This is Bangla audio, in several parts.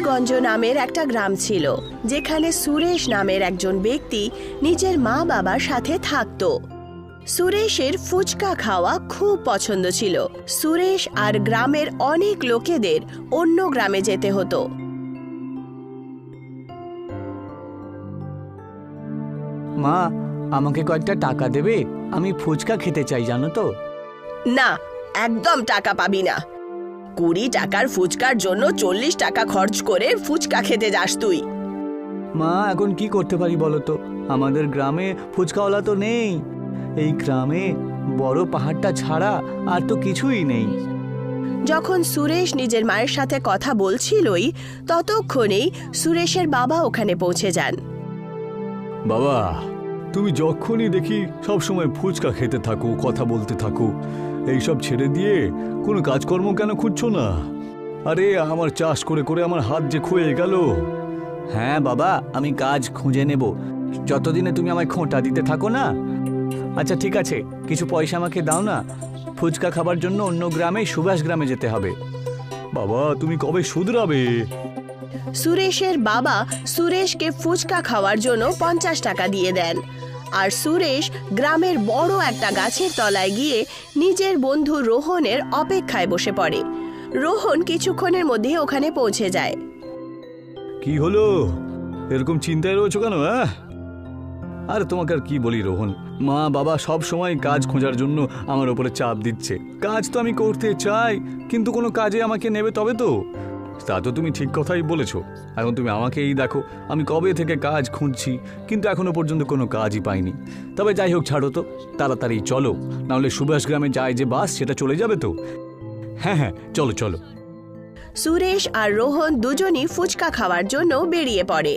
কালীগঞ্জ নামের একটা গ্রাম ছিল, যেখানে সুরেশ নামের একজন ব্যক্তি নিজের মা বাবার সাথে থাকতো। সুরেশের ফুচকা খাওয়া খুব পছন্দ ছিল। সুরেশ আর গ্রামের অনেক লোকেদের অন্য গ্রামে যেতে হতো। মা, আমাকে কয়েকটা টাকা দেবে? আমি ফুচকা খেতে চাই, জানো তো। না, একদম টাকা পাবি না। 20 টাকার ফুচকার জন্য 40 টাকা খরচ করে ফুচকা খেতে যাস তুই? মা, এখন কি করতে পারি বলো তো? আমাদের গ্রামে ফুচকাওয়ালা তো নেই। এই গ্রামে বড় পাহাড়টা ছাড়া আর তো কিছুই নেই। যখন সুরেশ নিজের মায়ের সাথে কথা বলছিলই, ততক্ষণেই সুরেশের বাবা ওখানে পৌঁছে যান। বাবা, তুমি যখনই দেখি সব সময় ফুচকা খেতে থাকো, কথা বলতে থাকো। এইসব ছেড়ে দিয়ে কোনো কাজকর্ম কেন খুঁজছো না? আরে আমার চাষ করে করে আমার হাত যে ক্ষয়ে গেল। হ্যাঁ বাবা, আমি কাজ খুঁজে নেব, যতদিনে তুমি আমায় খোঁটা দিতে থাকো না। আচ্ছা ঠিক আছে, কিছু পয়সা আমাকে দাও না। ফুচকা খাবার জন্য অন্য গ্রামে, সুভাষ গ্রামে যেতে হবে। বাবা, তুমি কবে শুধরাবে? সুরেশের বাবা সুরেশকে ফুচকা খাওয়ার জন্য 50 টাকা দিয়ে দেন। আর সুরেশ গ্রামের বড় একটা গাছের তলায় গিয়ে নিজের বন্ধু রোহনের অপেক্ষায় বসে পড়ে। রোহন কিছুক্ষণের মধ্যে ওখানে পৌঁছে যায়। কি হলো, এরকম চিন্তায় রয়েছো কেন? আর তোমাকে আর কি বলি রোহন, মা বাবা সব সময় কাজ খোঁজার জন্য আমার উপরে চাপ দিচ্ছে। কাজ তো আমি করতে চাই, কিন্তু কোনো কাজে আমাকে নেবে তবে তো। তা তো তুমি ঠিক কথাই বলেছো। এখন তুমি আমাকেই দেখো, আমি কবে থেকে কাজ খুঁজছি, কিন্তু এখনো পর্যন্ত কোনো কাজই পাইনি। তবে যাই হোক, ছাড়ো তো, তাড়াতাড়ি চলো, নাহলে সুভাষ গ্রামে যায় যে বাস, সেটা চলে যাবে তো। হ্যাঁ হ্যাঁ, চলো চলো। সুরেশ আর রোহন দুজনই ফুচকা খাওয়ার জন্য বেরিয়ে পড়ে।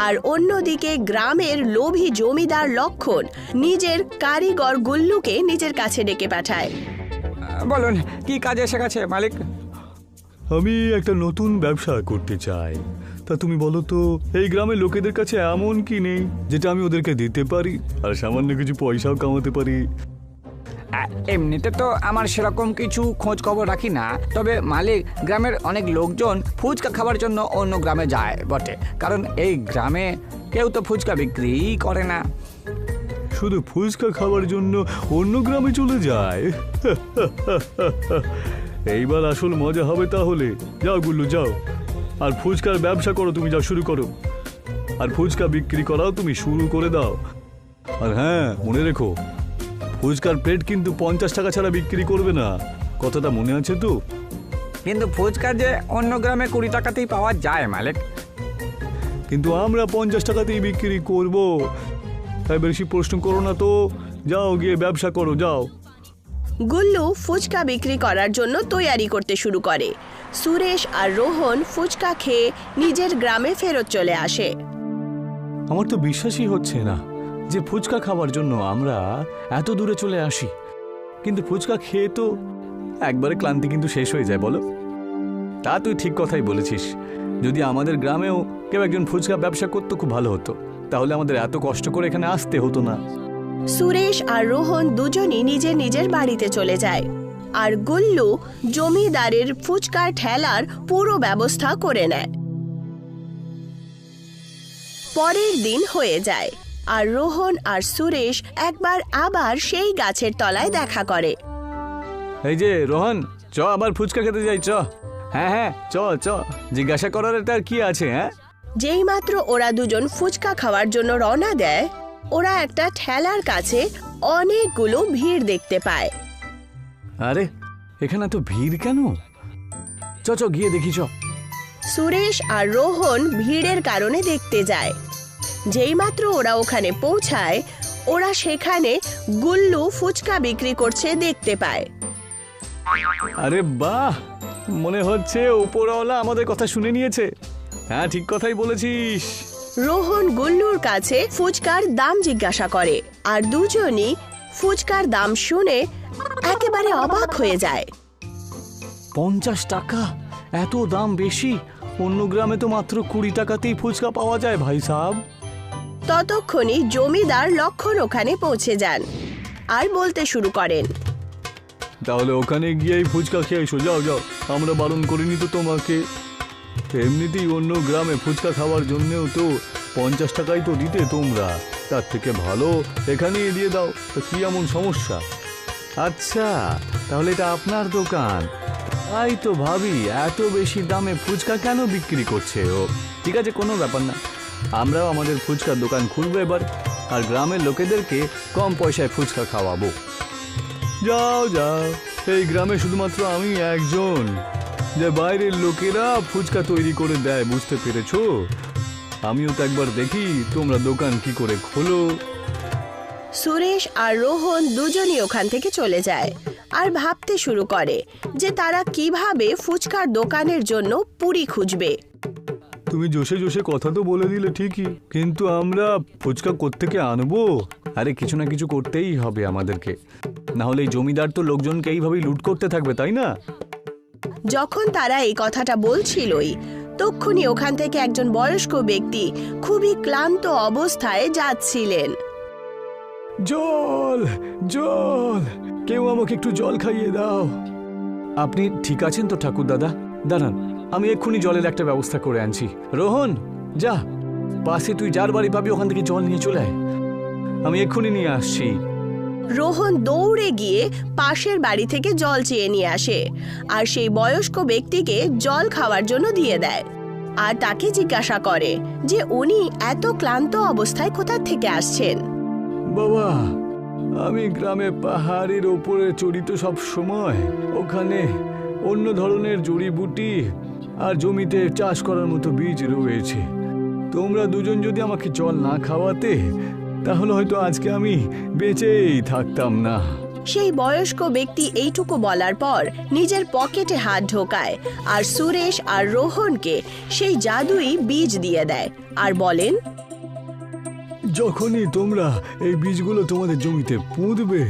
আর অন্যদিকে গ্রামের লোভী জমিদার লক্ষণ নিজের কারিগর গুল্লুকে নিজের কাছে ডেকে পাঠায়। বলুন, কি কাজে এসে গেছে মালিক? আমি একটা নতুন ব্যবসা করতে চাই। তা তুমি বলো তো, এই গ্রামের লোকেদের কাছে এমন কি নেই যেটা আমি ওদেরকে দিতে পারি আর সামান্য কিছু পয়সাও কামাতে পারি? এমনিতে তো আমার সেরকম কিছু খোঁজ খবর রাখি না, তবে মালিক, গ্রামের অনেক লোকজন ফুচকা খাওয়ার জন্য অন্য গ্রামে যায় বটে, কারণ এই গ্রামে কেউ তো ফুচকা বিক্রি করে না। শুধু ফুচকা খাওয়ার জন্য অন্য গ্রামে চলে যায়? এইবার আসল মজা হবে তাহলে। যাও গুল্লু, যাও, আর ফুচকার ব্যবসা করো, তুমি যাও, শুরু করো। আর ফুচকা বিক্রি করাও তুমি শুরু করে দাও। আর হ্যাঁ, মনে রেখো, ফুচকার প্লেট কিন্তু 50 টাকা ছাড়া বিক্রি করবে না, কথাটা মনে আছে তো? কিন্তু ফুচকা যে অন্য গ্রামে 20 টাকাতেই পাওয়া যায় মালিক। কিন্তু আমরা 50 টাকাতেই বিক্রি করব, তাই বেশি প্রশ্ন করো না তো। যাও, গিয়ে ব্যবসা করো, যাও। গুল্লু ফুচকা বিক্রি করার জন্য তৈয়ারি করতে শুরু করে। সুরেশ আর রোহন ফুচকা খেয়ে নিজের গ্রামে ফেরত চলে আসে। আমার তো বিশ্বাসই হচ্ছে না যে ফুচকা খাওয়ার জন্য আমরা এত দূরে চলে আসি, কিন্তু ফুচকা খেয়ে তো একবারে ক্লান্তি কিন্তু শেষ হয়ে যায়, বলো? তা তুই ঠিক কথাই বলেছিস। যদি আমাদের গ্রামেও কেউ একজন ফুচকা ব্যবসা করতো, খুব ভালো হতো, তাহলে আমাদের এত কষ্ট করে এখানে আসতে হতো না। সুরেশ আর রোহন দুজনই নিজের নিজের বাড়িতে চলে যায়। আর গুল্লু জমিদারের ফুচকার ঠেলার পুরো ব্যবস্থা করে নেয়। পরের দিন হয়ে যায় আর রোহন আর সুরেশ একবার আবার সেই গাছের তলায় দেখা করে। এই যে রোহন, চ আবার ফুচকা খেতে যাই, চ। হ্যাঁ হ্যাঁ, চ চ, জিজ্ঞাসা করার এটা আর কি আছে? হ্যাঁ, যেই মাত্র ওরা দুজন ফুচকা খাওয়ার জন্য রওনা দেয়, ওরা একটা ঠেলার কাছে অনেকগুলো ভিড় দেখতে পায়। আরে এখানে তো ভিড় কেন? চ চ, গিয়ে দেখি, চ। সুরেশ আর রোহন ভিড়ের কারণে দেখতে যায়। যেই মাত্র ওরা ওখানে পৌঁছায়, ওরা সেখানে গুল্লু ফুচকা বিক্রি করছে দেখতে পায়। আরে বাহ, মনে হচ্ছে উপরওয়ালা আমাদের কথা শুনে নিয়েছে। হ্যাঁ, ঠিক কথাই বলেছিস। রোহন গুল্লুর কাছে ফুচকার দাম জিজ্ঞাসা করে আর দুজনই ফুচকার দাম শুনে একেবারে অবাক হয়ে যায়। 50 টাকা? এত দাম বেশি? অন্য গ্রামে তো মাত্র 20 টাকাতেই ফুচকা পাওয়া যায় ভাই সাহেব। ততক্ষণই জমিদার লক্ষণ ওখানে পৌঁছে যান আর বলতে শুরু করেন, তাহলে ওখানে গিয়েই ফুচকা খেয়ে এসো, যাও যাও, আমরা বারণ করিনি তো তোমাকে। এমনিতেই অন্য গ্রামে ফুচকা খাওয়ার জন্যও তো 50 টাকাই তো দিতে তোমরা, তার থেকে ভালো এখানেই দিয়ে দাও, তো কি এমন সমস্যা? আচ্ছা, তাহলে এটা আপনার দোকান। তাই তো ভাবি এত বেশি দামে ফুচকা কেন বিক্রি করছে ও। ঠিক আছে, কোনো ব্যাপার না, আমরাও আমাদের ফুচকার দোকান খুলবো এবার, আর গ্রামের লোকেদেরকে কম পয়সায় ফুচকা খাওয়াবো। যাও যাও, এই গ্রামে শুধুমাত্র আমি একজন যে বাইরের লোকেরা ফুচকা তৈরি করে দেয়, বুঝতে পেরেছো? আমিও তো একবার দেখি তোমরা দোকান কি করে খোলো। সুরেশ আর রোহন দুজনই ওখান থেকে চলে যায় আর ভাবতে শুরু করে যে তারা কিভাবে ফুচকার দোকানের জন্য পুরি খুঁজবে। তুমি জোশে জোশে কথা তো বলে দিলে ঠিকই, কিন্তু আমরা ফুচকা কোত্থেকে আনবো? আরে কিছু না কিছু করতেই হবে আমাদেরকে, না হলে এই জমিদার তো লোকজনকে এইভাবেই লুট করতে থাকবে, তাই না? যখন তারা এই কথাটা বলছিলই তক্ষুনি ওখান থেকে একজন বয়স্ক ব্যক্তি খুবই ক্লান্ত অবস্থায় যাচ্ছিলেন। জল জল, কেউ আমাকে একটু জল খাইয়ে দাও। আপনি ঠিক আছেন তো ঠাকুর দাদা? দাঁড়ান, আমি এক্ষুনি জলের একটা ব্যবস্থা করে আনছি। রোহন, যা পাশে তুই যার বাড়ি পাবি ওখান থেকে জল নিয়ে চলে আয়, আমি এক্ষুনি নিয়ে আসছি। রোহন দৌড়ে গিয়ে পাশের বাড়ি থেকে জল চেয়ে নিয়ে আসে আর সেই বয়স্ক ব্যক্তিকে জল খাওয়ার জন্য দিয়ে দেয় আর তাকে জিজ্ঞাসা করে যে উনি এত ক্লান্ত অবস্থায় কোথা থেকে আসছেন। বাবা, আমি গ্রামে পাহাড়ের ওপরে চড়ি তো সব সময়, ওখানে অন্য ধরনের জড়িবুটি আর জমিতে চাষ করার মতো বীজ রয়েছে। তোমরা দুজন যদি আমাকে জল না খাওয়াতে তাহলে হয়তো আজকে আমি বেঁচেই থাকতাম না। সেই বয়স্ক ব্যক্তি এইটুকু বলার পর নিজের পকেটে হাত ঢোকায় আর সুরেশ আর রোহনকে সেই জাদুই বীজ দিয়ে দেয় আর বলেন, যখনই তোমরা এই বীজগুলো তোমাদের জমিতে পুঁতবে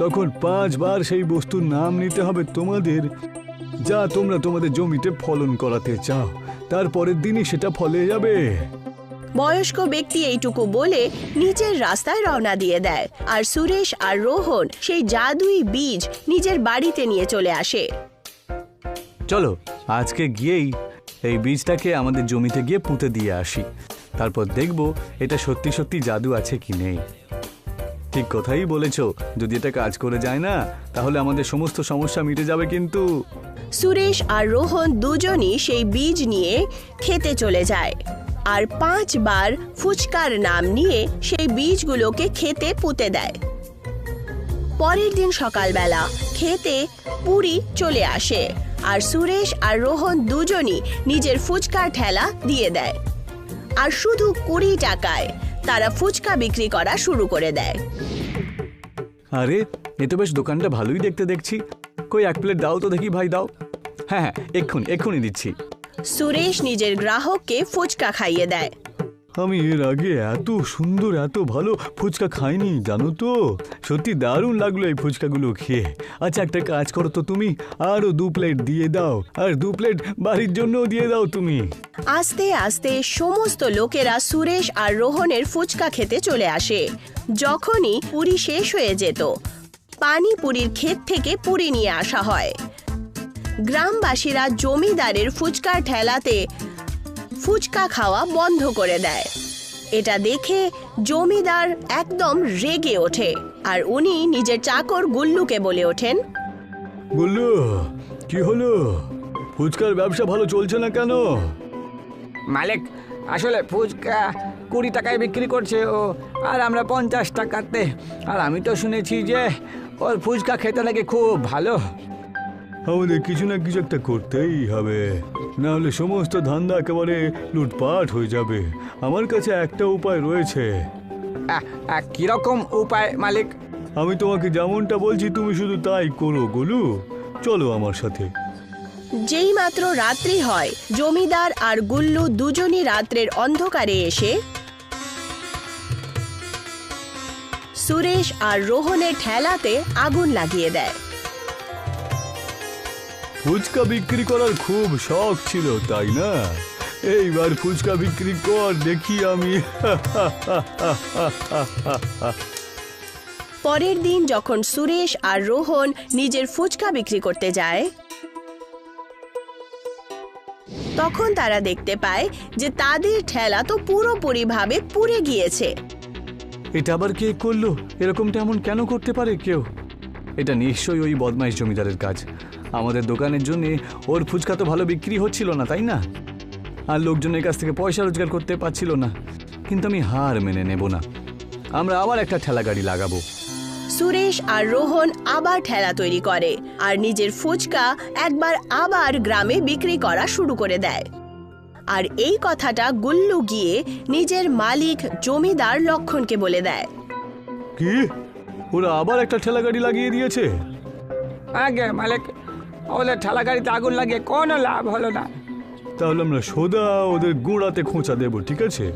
তখন 5 বার সেই বস্তুর নাম নিতে হবে তোমাদের, যা তোমরা তোমাদের জমিতে ফলন করাতে চাও, তারপরের দিনই সেটা ফলে যাবে। বয়স্ক ব্যক্তি এইটুকু বলে নিজের রাস্তায় রওনা দিয়ে দেয় আর সুরেশ আর রোহন সেই জাদুই বীজ নিজের বাড়িতে নিয়ে চলে আসে। চলো আজকে গিয়েই এই বীজটাকে আমাদের জমিতে গিয়ে পুঁতে দিয়ে আসি, তারপর দেখব এটা সত্যি সত্যি জাদু আছে কি নেই। ঠিক কথাই বলেছো, যদি এটা কাজ করে যায় না তাহলে আমাদের সমস্ত সমস্যা মিটে যাবে। কিন্তু সুরেশ আর রোহন দুজনই সেই বীজ নিয়ে খেতে চলে যায় আর 5 বার ফুচকার নাম নিয়ে সেই বীজগুলোকে খেতে পুঁতে দেয়। পরের দিন সকালবেলা খেতে পুরি চলে আসে আর সুরেশ আর রোহন দুজনই নিজের ফুচকার ঠেলা দিয়ে দেয় আর শুধু 20 টাকায় তারা ফুচকা বিক্রি করা শুরু করে দেয়। আরে এ তো বেশ দোকানটা ভালোই দেখতে দেখছি। কই 1 প্লেট দাও তো দেখি ভাই, দাও। হ্যাঁ হ্যাঁ, এক্ষুনি দিচ্ছি। সুরেশ নিজের গ্রাহককে ফুচকা খাইয়ে দেয়। আমি এর আগে এত সুন্দর এত ভালো ফুচকা খাইনি, জানো তো। সত্যি দারুণ লাগলো এই ফুচকাগুলো খেয়ে। আচ্ছা একটা কাজ করো তো, তুমি আরো 2 প্লেট দিয়ে দাও, আর 2 প্লেট বাড়ির জন্য দিয়ে দাও তুমি। আস্তে আস্তে সমস্ত লোকেরা সুরেশ আর রোহনের ফুচকা খেতে চলে আসে। যখনই পুরি শেষ হয়ে যেত পানিপুরির ক্ষেত থেকে পুরি নিয়ে আসা হয়। গ্রামবাসীরা জমিদারের ফুচকার ঠেলাতে ফুচকা খাওয়া বন্ধ করে দেয়। এটা দেখে জমিদার একদম রেগে ওঠে আর উনি নিজের চাকর গুল্লুকে বলে ওঠেন, গুল্লু, কি হলো? ফুচকার ব্যবসা ভালো চলছে না কেন? মালিক, আসলে ফুচকা 20 টাকায় বিক্রি করছে ও, আর আমরা 50 টাকাতে। আর আমি তো শুনেছি যে ওর ফুচকা খেতে নাকি খুব ভালো। আমাদের কিছু না কিছু একটা করতেই হবে, না হলে সমস্ত ধান্দা একেবারে লুটপাট হয়ে যাবে। আমার কাছে একটা উপায় রয়েছে। কিরকম উপায় মালিক? আমি তোমাকে যেমনটা বলছি তুমি শুধু তাই করো গোলু, চলো আমার সাথে। যেই মাত্র রাত্রি হয় জমিদার আর গুল্লু দুজনই রাত্রের অন্ধকারে এসে সুরেশ আর রোহনের ঠেলাতে আগুন লাগিয়ে দেয়। ফুচকা বিক্রি করার খুব শখ ছিল তাই না? এইবার ফুচকা বিক্রি কর দেখি আমি। পরের দিন যখন সুরেশ আর রোহন নিজের ফুচকা বিক্রি করতে যায় তখন তারা দেখতে পায় যে তাদের ঠেলা তো পুরোপুরিভাবে পুড়ে গিয়েছে। এটা আবার কে করলো? এরকমটা এমন কেন করতে পারে কেউ? এটা নিশ্চয়ই ওই বদমাইশ জমিদারের কাজ। আমাদের দোকানের জন্য ওর ফুচকা তো ভালো বিক্রি হচ্ছিল না, তাই না? আর লোকজনের কাছ থেকে পয়সা রোজগার করতে পারছিল না। কিন্তু আমি হার মেনে নেব না, আমরা আবার একটা ঠেলা গাড়ি লাগাবো। সুরেশ আর রোহন আবার ঠেলা তৈরি করে আর নিজের ফুচকা একবার আবার গ্রামে বিক্রি করা শুরু করে দেয়। আর এই কথাটা গুল্লু গিয়ে নিজের মালিক জমিদার লক্ষণকে বলে দেয়। কি, ওরা আবার একটা ঠেলা গাড়ি লাগিয়ে দিয়েছে? আগে মালিক, ওদের ঠেলা গাড়িতে আগুন লাগিয়ে কোনো লাভ হলো না। তাহলে আমরা সোজা ওদের গোড়াতে খোঁচা দেব, ঠিক আছে?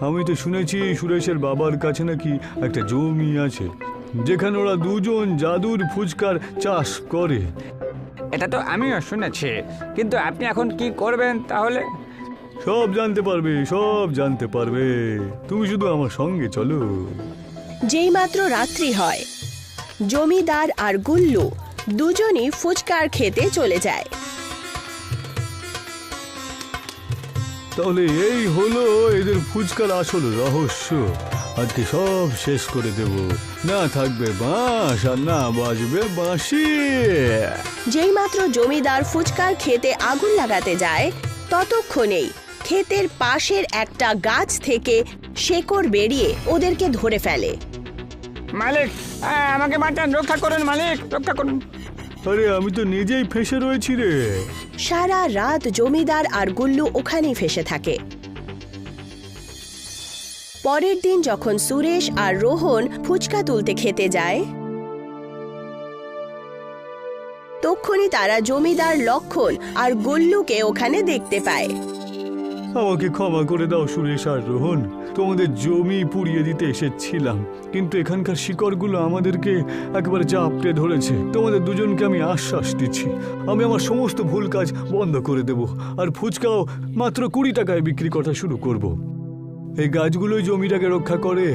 আমি তো শুনেছি সুরেশের বাবার কাছে নাকি একটা জমি আছে যেখানে ওরা দুজন জাদুর ফুচকার চাষ করে। এটা তো আমিও শুনেছি, কিন্তু আপনি এখন কি করবেন তাহলে? সব জানতে পারবে, সব জানতে পারবে, তুমি শুধু আমার সঙ্গে চলো। যেইমাত্র রাত্রি হয়, জমিদার আর গুল্লু দুজনই ফুচকার খেতে চলে যায়। তাহলে এই হলো এদের ফুচকার আসল রহস্য। আজকে সব শেষ করে দেব, না থাকবে বাঁশ আর না বাজবে বাঁশি। যেইমাত্র জমিদার ফুচকার খেতে আগুন লাগাতে যায়, ততক্ষণেই ক্ষেতের পাশের একটা গাছ থেকে শেকড় বেরিয়ে ওদেরকে ধরে ফেলে। মালিক, আমাকে বাঁচান, রক্ষা করুন মালিক, রক্ষা করুন। আরে আমি তো নিজেই ফেঁসে রয়েছি রে। সারা রাত জমিদার আর গুল্লু ওখানেই ফেসে থাকে। পরের দিন যখন সুরেশ আর রোহন ফুচকা তুলতে খেতে যায়, তক্ষুনি তারা জমিদার লক্ষণ আর গুল্লুকে ওখানে দেখতে পায়। আমাকে ক্ষমা করে দাও সুরেশ আর রোহন, তোমাদের জমি পুড়িয়ে দিতে এসেছিলাম, কিন্তু এখানকার শিকড়গুলো আমাদেরকে একেবারে চাপটে ধরেছে। তোমাদের দুজনকে আমি আশ্বাস দিচ্ছি, আমি আমার সমস্ত ভুল কাজ বন্ধ করে দেব, আর ফুচকাও মাত্র 20 টাকায় বিক্রি করা শুরু করব। এই গাছগুলোই জমিটাকে রক্ষা করে।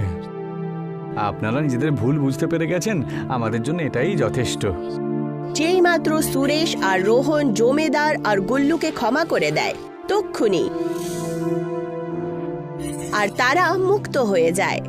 আপনারা নিজেদের ভুল বুঝতে পেরে গেছেন, আমাদের জন্য এটাই যথেষ্ট। যেইমাত্র সুরেশ আর রোহন জমিদার আর গুল্লুকে ক্ষমা করে দেয়, তক্ষুনি আর তারা মুক্ত হয়ে যায়।